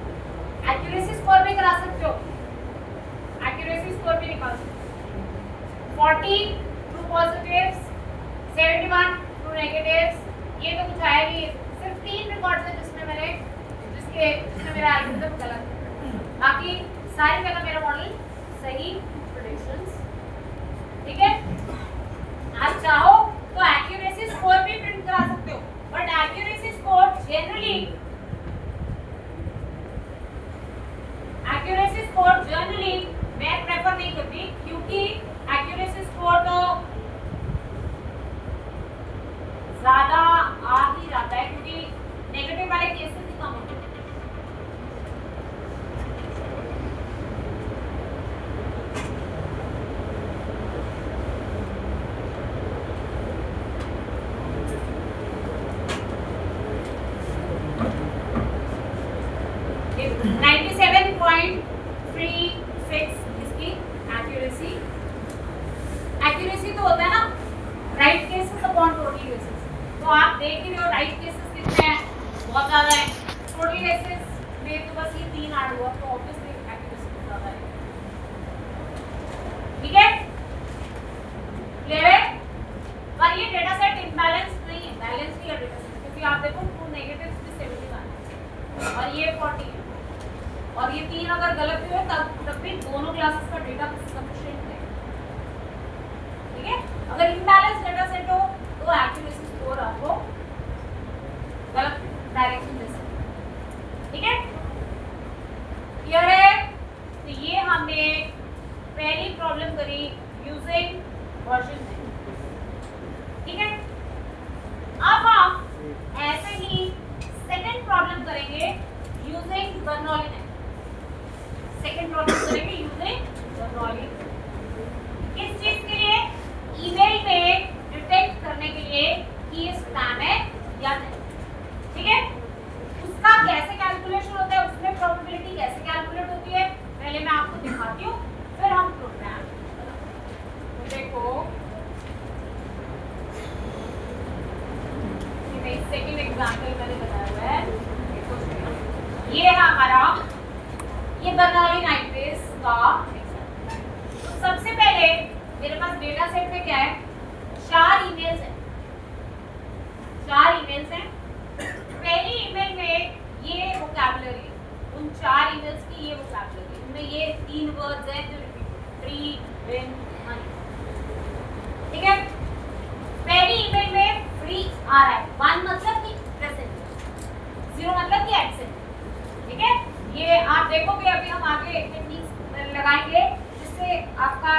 एक्यूरेसी स्कोर भी करा सकते हो, एक्यूरेसी स्कोर भी निकाल सकते हो। 40 ट्रू पॉजिटिव्स, 71 ट्रू नेगेटिव्स, ये तो कुछ आया नहीं, सिर्फ 3 रिकॉर्ड्स हैं जिसमें मेरा एल्गोरिथम गलत है, बाकी सारी जगह मेरा मॉडल सही प्रेडिक्शंस, ठीक है। आप चाहो तो एक्यूरेसी स्कोर भी प्रिंट करा सकते हो, बट एक्यूरेसी स्कोर जनरली मैं प्रेफर नहीं करती, क्योंकि एक्यूरेसी स्कोर तो ज्यादा आ ही जाता है, क्योंकि नेगेटिव वाले केसेस ही कम होते हैं। एक्यूरेसी तो होता है ना right cases upon total cases, तो आप देख ही रहे हो राइट केसेस कितने हैं, बहुत ज्यादा है, टोटल केसेस में तो बस ये 3 ऐड हुआ, तो ऑब्वियसली एक्यूरेसी ज्यादा है, ठीक है, क्लियर है। पर ये डेटा सेट इम्बैलेंस नहीं है, बैलेंस नहीं है डेटा सेट, क्योंकि आप देखो ट्रू नेगेटिव्स भी 71 है और ये 40 है, और ये 3 अगर गलत हुए तब भी दोनों क्लासेस का डेटा सफिशिएंट है, ठीक है। अगर इम्बैलेंस डेटा सेट हो तो एक्यूरेसी स्कोर आपको गलत डायरेक्शन दे सकता है, ठीक है, क्लियर है। तो ये हमने पहली प्रॉब्लम करी यूजिंग गॉसियन, ठीक है। अब हम ऐसे ही सेकंड प्रॉब्लम करेंगे यूजिंग बर्नौली, सेकंड प्रॉब्लम करेंगे यूजिंग बर्नौली, किस चीज के लिए, ईमेल में डिटेक्ट करने के लिए कि ये स्पैम है या नहीं, ठीक है। उसका कैसे कैलकुलेशन होता है, उसमें प्रोबेबिलिटी कैसे कैलकुलेट होती है, पहले मैं आपको दिखाती हूँ, फिर हम प्रोग्राम देखो। सेकंड एग्जांपल मैंने बताया हुआ है, ये है हमारा ये बर्नौली नाइट बेस का एग्जांपल। तो सबसे पहले मेरे पास डेटा सेट में क्या है, 4 ईमेल्स हैं, 4 ईमेल्स हैं। पहली ईमेल में ये वोकैबुलरी, उन 4 ईमेल्स की ये वोकैबुलरी, उनमें ये 3 वर्ड्स हैं जो रिपीट, फ्री, विन, मनी, ठीक है। पहली ईमेल में फ्री आ रहा है, 1 मतलब कि प्रेजेंट, 0 मतलब कि एब्सेंट, ठीक है। ये आप देखोगे अभी हम आगे टेक्निक्स लगाएंगे जिससे आपका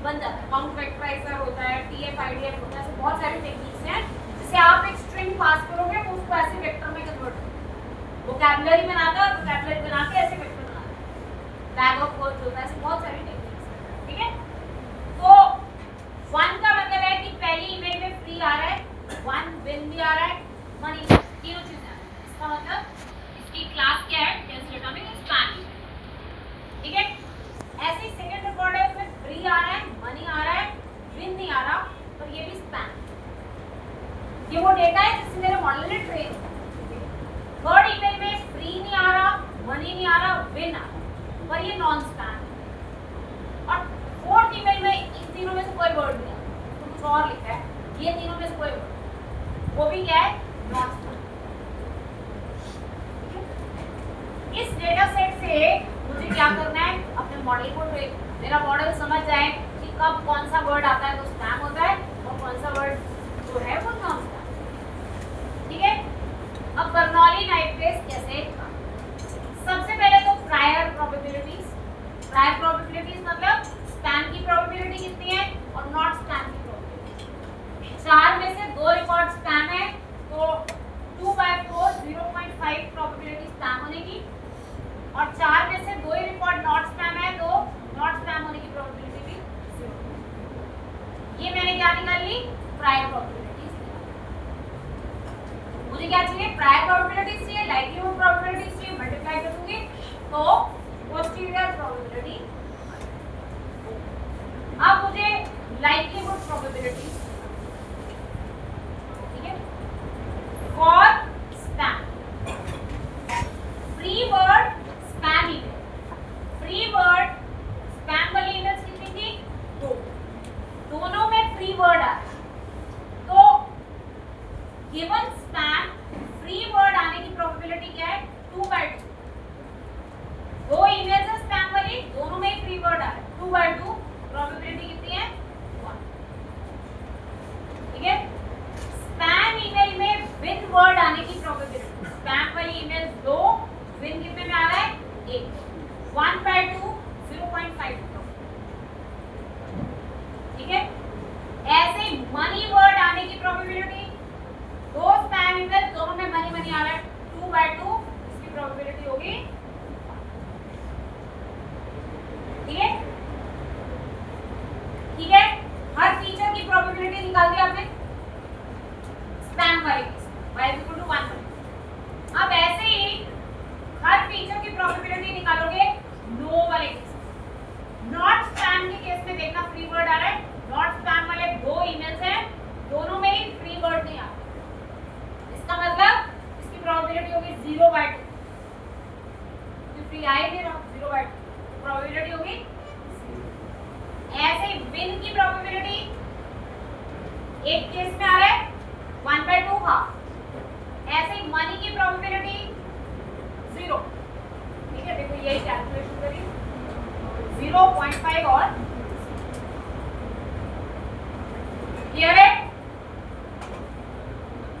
बन जाता है, काउंट वेक्टराइजर होता है, टीएफ आईडीएफ होता है, ऐसे बहुत सारे टेक्निक्स हैं जिससे आप एक स्ट्रिंग पास करोगे तो उसको ऐसे वेक्टर में कन्वर्ट करोगे, वोकैबुलरी बनाता है और वोकैबुलरी बना के ऐसे वेक्टर बनाता है, बैग ऑफ वर्ड्स होता है, ऐसे बहुत सारे टेक्निक्स हैं, ठीक है। तो 1 का मतलब है कि पहली ईमेल में फ्री आ रहा है, 1 विन भी आ रहा है, मनी, तीनों चीजें आ रही है, इसका मतलब इसकी क्लास क्या है, टेस्ट डेटा में स्पैम, ठीक है। ऐसे ही सेकंड रिकॉर्ड है, उसमें फ्री आ रहा है, मनी आ रहा है, विन नहीं आ रहा, पर ये भी स्पैम, ये वो डेटा है जिससे मेरे मॉडल ने ट्रेन। थर्ड ईमेल में फ्री नहीं आ रहा, मनी नहीं आ रहा, विन आ रहा, पर ये नॉन स्पैम। और फोर्थ ईमेल में इन तीनों में से कोई वर्ड नहीं है, तो कुछ और लिखा है, ये तीनों में से कोई वर्ड, वो भी क्या है, नॉन स्पैम, इस डेटा सेट से मुझे क्या करना है, अपने मॉडल को मेरा मॉडल समझ जाए कि कब कौन सा वर्ड आता है तो स्पैम होता है और कौन सा वर्ड जो है वो नॉन स्पैम। ठीक है, अब बर्नौली नाइट बेस कैसे, सबसे पहले तो प्रायर प्रोबेबिलिटीज। प्रायर प्रोबेबिलिटीज मतलब स्पैम की प्रोबेबिलिटी कितनी है और नॉट स्पैम की प्रोबेबिलिटी। 4 में से 2 रिकॉर्ड स्पैम है तो 2/4 0.5 प्रोबेबिलिटी स्पैम होने की, और 4 में से 2 ही रिकॉर्ड नॉट स्पैम है तो नॉट स्पैम होने की प्रोबेबिलिटी भी 0। ये मैंने क्या निकाल ली, प्रायर प्रोबेबिलिटीज। मुझे क्या चाहिए, प्रायर प्रोबेबिलिटीज चाहिए, लाइक्लीहुड प्रोबेबिलिटीज चाहिए, मल्टीप्लाई कर दूंगी तो पोस्टीरियर प्रोबेबिलिटी। अब मुझे लाइक्लीहुड प्रोबेबिलिटी, ठीक है, for spam free word spam email. Free word spam वाली ईमेल्स कितनी थी, 2, दोनों में फ्री वर्ड आ तो गिवन स्पैम फ्री वर्ड आने की प्रोबेबिलिटी क्या है, 2/2। 2 ईमेल्स है स्पैम वाली, दोनों में फ्री वर्ड आ रहा है, 2/2 प्रोबेबिलिटी कितनी है, 1। ठीक है, स्पैम ईमेल में विन वर्ड आने की प्रोबेबिलिटी, स्पैम वाली ईमेल 2, विन कितने में आ रहा है, 1, 1/2 0.5। ठीक है, ऐसे ही मनी वर्ड आने की प्रोबेबिलिटी, 2 स्पैम ईमेल दोनों में मनी मनी आ रहा है, 2/2 इसकी प्रोबेबिलिटी होगी। ठीक है, ठीक है, हर फीचर की प्रोबेबिलिटी निकाल दी आपने स्पैम वाले की, y = 1। अब ऐसे ही हर फीचर की प्रोबेबिलिटी निकालोगे नो वाले केस। नॉट स्पैम के केस में देखना फ्री वर्ड आ रहा है, नॉट स्पैम वाले 2 ईमेल्स हैं, दोनों में ही फ्री वर्ड नहीं आ रहा, इसका मतलब इसकी प्रोबेबिलिटी होगी 0/2, क्योंकि फ्री आए नहीं रहा, 0/2 प्रोबेबिलिटी होगी। ऐसे ही विन की प्रोबेबिलिटी एक केस में आ रहा है 1/2 हाफ, ऐसे ही मनी की प्रोबेबिलिटी 0। ठीक है, देखो यही कैलकुलेशन करिए, 0.5 और क्लियर है,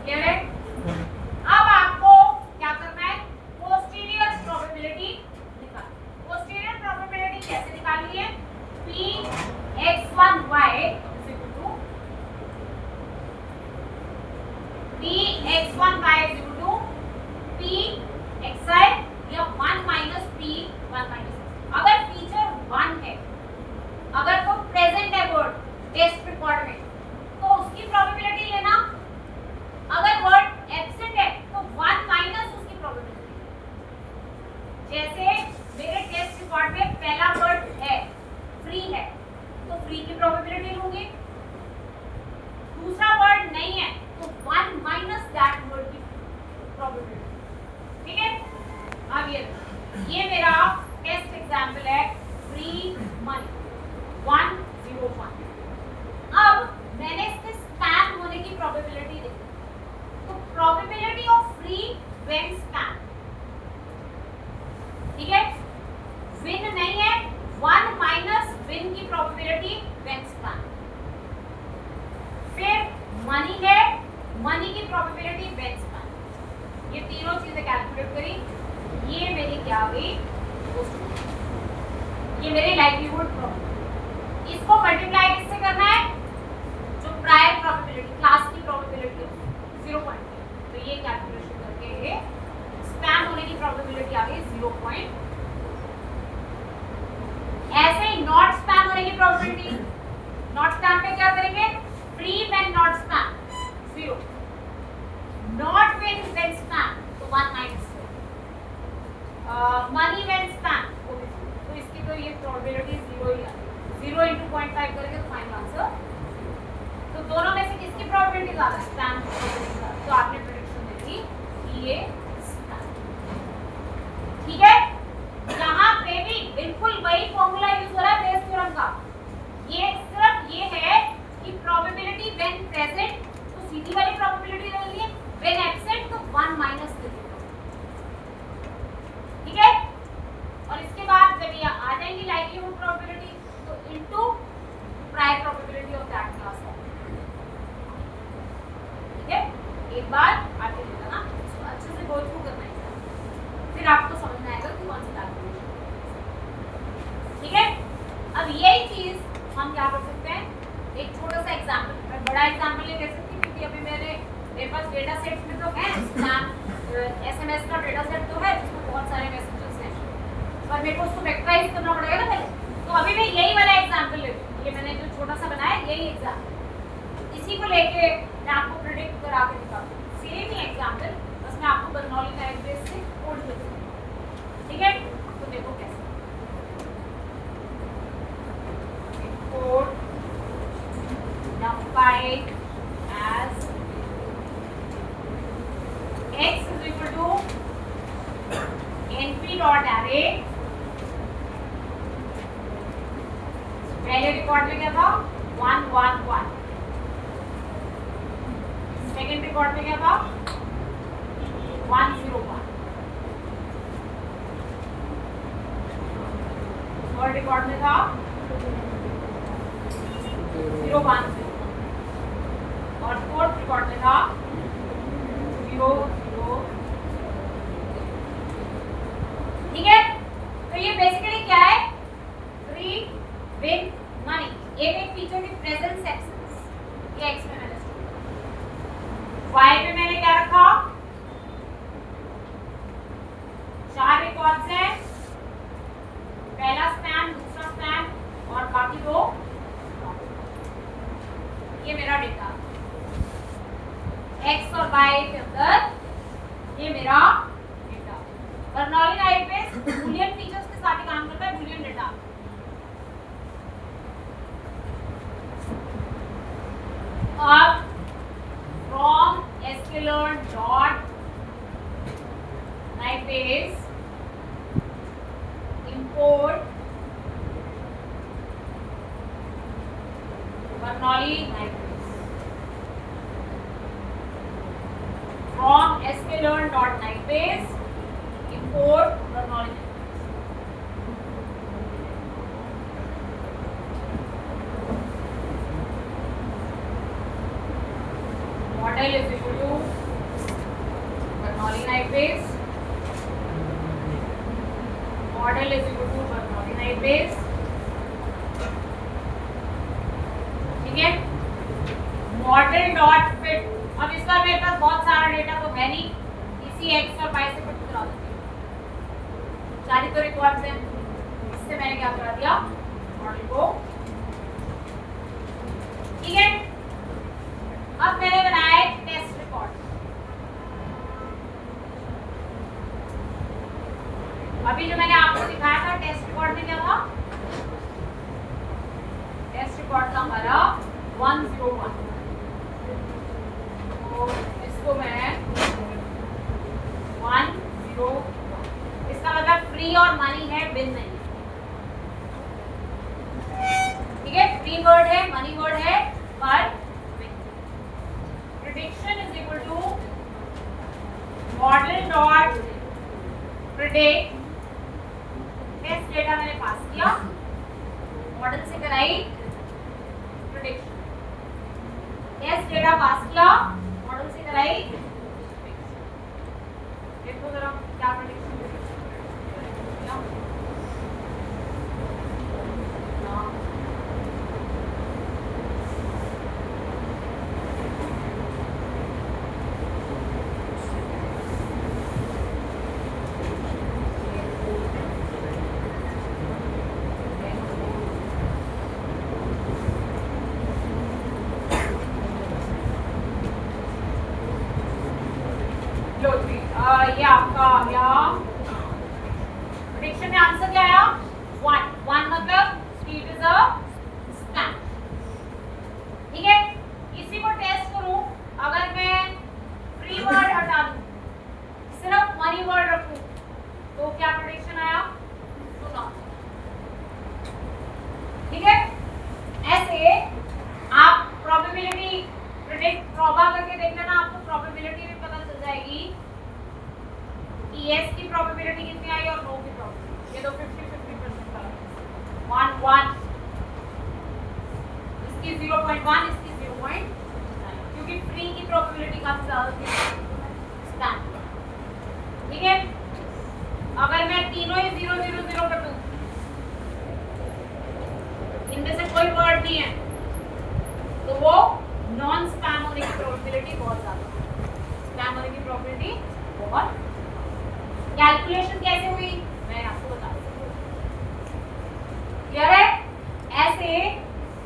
क्लियर है। अब आपको क्या करना है, पोस्टीरियर प्रोबेबिलिटी निकाल। पोस्टीरियर प्रोबेबिलिटी कैसे निकालनी है, Px1y = Pxi या 1 - P1 - अगर फीचर 1 है, अगर वो प्रेजेंट है वर्ड टेस्ट रिकॉर्ड में तो उसकी प्रोबेबिलिटी लेना, अगर वर्ड एब्सेंट है तो 1 माइनस उसकी प्रोबेबिलिटी। जैसे मेरे टेस्ट रिकॉर्ड में पहला वर्ड है, फ्री है, तो फ्री की प्रोबेबिलिटी लूंगी, दूसरा वर्ड नहीं है तो 1 माइनस दैट वर्ड की प्रोबेबिलिटी। ठीक है, अब ये मेरा टेस्ट एग्जांपल है, फ्री मनी 101। अब मैंने इसके स्पैम होने की प्रोबेबिलिटी देखी, तो probability of free when spam, ठीक है, विन नहीं है, 1 माइनस विन की प्रोबेबिलिटी व्हेन स्पैम। फिर मनी है, मनी की प्रोबेबिलिटी व्हेन स्पैम। ये तीनों चीजें कैलकुलेट करी, ये मेरी क्या आ गई, ये मेरी लाइक्लीहुड प्रोबेबिलिटी। इसको मल्टीप्लाई किससे करना है, जो प्रायर प्रोबेबिलिटी क्लास की प्रोबेबिलिटी 0.5, तो ये कैलकुलेशन करके स्पैम होने की प्रोबेबिलिटी आ गई 0. ऐसे ही नॉट स्पैम होने की प्रोबेबिलिटी, नॉट स्पैम पे क्या करेंगे, free when not spam 0, not win when spam तो 1 माइनस, मनी व्हेन स्पैम तो इसकी तो ये प्रोबेबिलिटी 0 ही आती है, 0 × 0.5 करेंगे तो फाइनल आंसर। तो दोनों में से किसकी प्रोबेबिलिटी ज्यादा है, स्पैम की प्रोबेबिलिटी ज्यादा, तो आपने प्रेडिक्शन दे दी कि ये स्पैम। ठीक है, यहाँ पे भी बिल्कुल वही फॉर्मूला यूज हो रहा है बेस थ्योरम का, ये सिर्फ ये है कि प्रोबेबिलिटी व्हेन प्रेजेंट तो सीधी वाली प्रोबेबिलिटी ले ली है, व्हेन एब्सेंट तो 1 माइनस। ठीक है, likelihood probability तो into prior probability of that class है, ठीक है। एक बार आगे लेना ना, इसको अच्छे से गो थ्रू करना है, फिर आपको समझ में आएगा कि कौन सी कैलकुलेशन, ठीक है। अब यही चीज हम क्या कर सकते हैं, एक छोटा सा एग्जांपल, मैं बड़ा एग्जांपल नहीं दे सकती क्योंकि अभी मेरे पास डेटा सेट में तो है एसएमएस का डेटा सेट तो है जिसमें बहुत सारे मैसेजेस हैं, पर मेरे को उसको वेक्टराइज करना पड़ेगा ना पहले। तो अभी मैं यही वाला एग्जांपल लेती हूँ, ये मैंने जो छोटा सा बनाया यही एग्जांपल, इसी को लेके मैं आपको प्रेडिक्ट करा के दिखाऊंगी, सेम ही एग्जांपल, बस मैं आपको बर्नौली टाइप बेस से कोड देती हूँ, ठीक है। तो देखो कैसे code numpy as x is equal to np dot array, पहले रिकॉर्ड में क्या था 1 1 1, सेकेंड रिकॉर्ड में क्या था 1 0 1, थर्ड रिकॉर्ड में था 0 1 0, और फोर्थ रिकॉर्ड में था 0 0, ठीक है। तो ये बेसिकली क्या है, फ्री विन मनी, एक फीचर की प्रेजेंस एब्सेंस, ये एक्स में मैंने वाई में मैंने क्या रखा, 4 रिकॉर्ड्स हैं, पहला स्पैन, दूसरा स्पैन और बाकी 2, ये मेरा डेटा x और y के अंदर, ये मेरा data. Bernoulli type base Boolean features के साथ ही काम करता है, बूलियन डेटा। अब from sklearn dot naipace import Bernoulli naipace, from sklearn dot naipace import Bernoulli naipace। Model is equal to Bernoulli naipace, model is equal to Bernoulli naipace, ठीक है। Model dot fit, अब इस बार मेरे पास बहुत सारा data तो है नहीं, इसी एक्स और वाई से फिट करा देती हूँ, 4 तो रिकॉर्ड्स हैं, इससे मैंने क्या करा दिया मॉडल को, ठीक है। अब मैंने बनाया एक टेस्ट रिकॉर्ड, अभी जो मैंने आपको दिखाया था टेस्ट रिकॉर्ड में क्या था, टेस्ट रिकॉर्ड था हमारा 101, तो इसको मैं 101, इसका मतलब फ्री और मनी है, बिन नहीं, ठीक है। फ्री वर्ड है, मनी वर्ड है, पर prediction is equal to model dot predict, test data मैंने पास किया, मॉडल से कराई प्रेडिक्शन, टेस्ट डेटा पास किया, मॉडल से कराई, देखो जरा क्या प्रेडिक्शन ये आपका आ गया, प्रेडिक्शन में आंसर क्या आया 1 1, मतलब इट इज अ स्पैम, ठीक है। इसी को टेस्ट करूं, अगर मैं फ्री वर्ड हटा दूं, सिर्फ मनी वर्ड रखूं, तो क्या प्रेडिक्शन आया, तो नॉट, ठीक है। ऐसे आप प्रोबेबिलिटी प्रेडिक्ट प्रोबा करके देख लेना, आपको प्रोबेबिलिटी भी पता चल जाएगी कि यस की प्रोबेबिलिटी कितनी आई और नो की प्रोबेबिलिटी, ये तो 50-50% का है, 1 1, इसकी 0.1, इसकी 0.9, क्योंकि फ्री की प्रोबेबिलिटी काफी ज्यादा थी स्पैम। ठीक है, अगर मैं तीनों ही 0 0 0 कर दूं, इनमें से कोई वर्ड नहीं है, तो वो नॉन स्पैम होने की प्रोबेबिलिटी बहुत ज्यादा है, स्पैम होने की प्रोबेबिलिटी बहुत। कैलकुलेशन कैसे हुई मैं आपको बता दूं, क्लियर है? ऐसे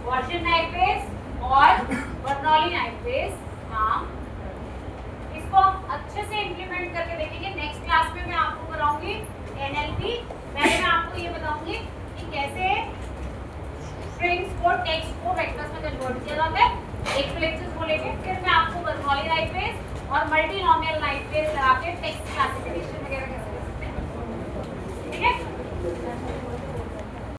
गॉसियन नाइफ बेस और बर्नौली नाइफ बेस काम, इसको हम अच्छे से इंप्लीमेंट करके देखेंगे। नेक्स्ट क्लास में मैं आपको कराऊंगी एनएलपी। पहले मैं आपको ये बताऊंगी कि कैसे स्ट्रिंग्स को टेक्स्ट को वेक्टर्स में कन्वर्ट किया जाता है। एक लेक्चर को लेके फिर मैं आपको बर्नौली नाइफ बेस और मल्टीनोमियल नाइफ बेस लगा के टेक्स्ट क्लासिफिकेशन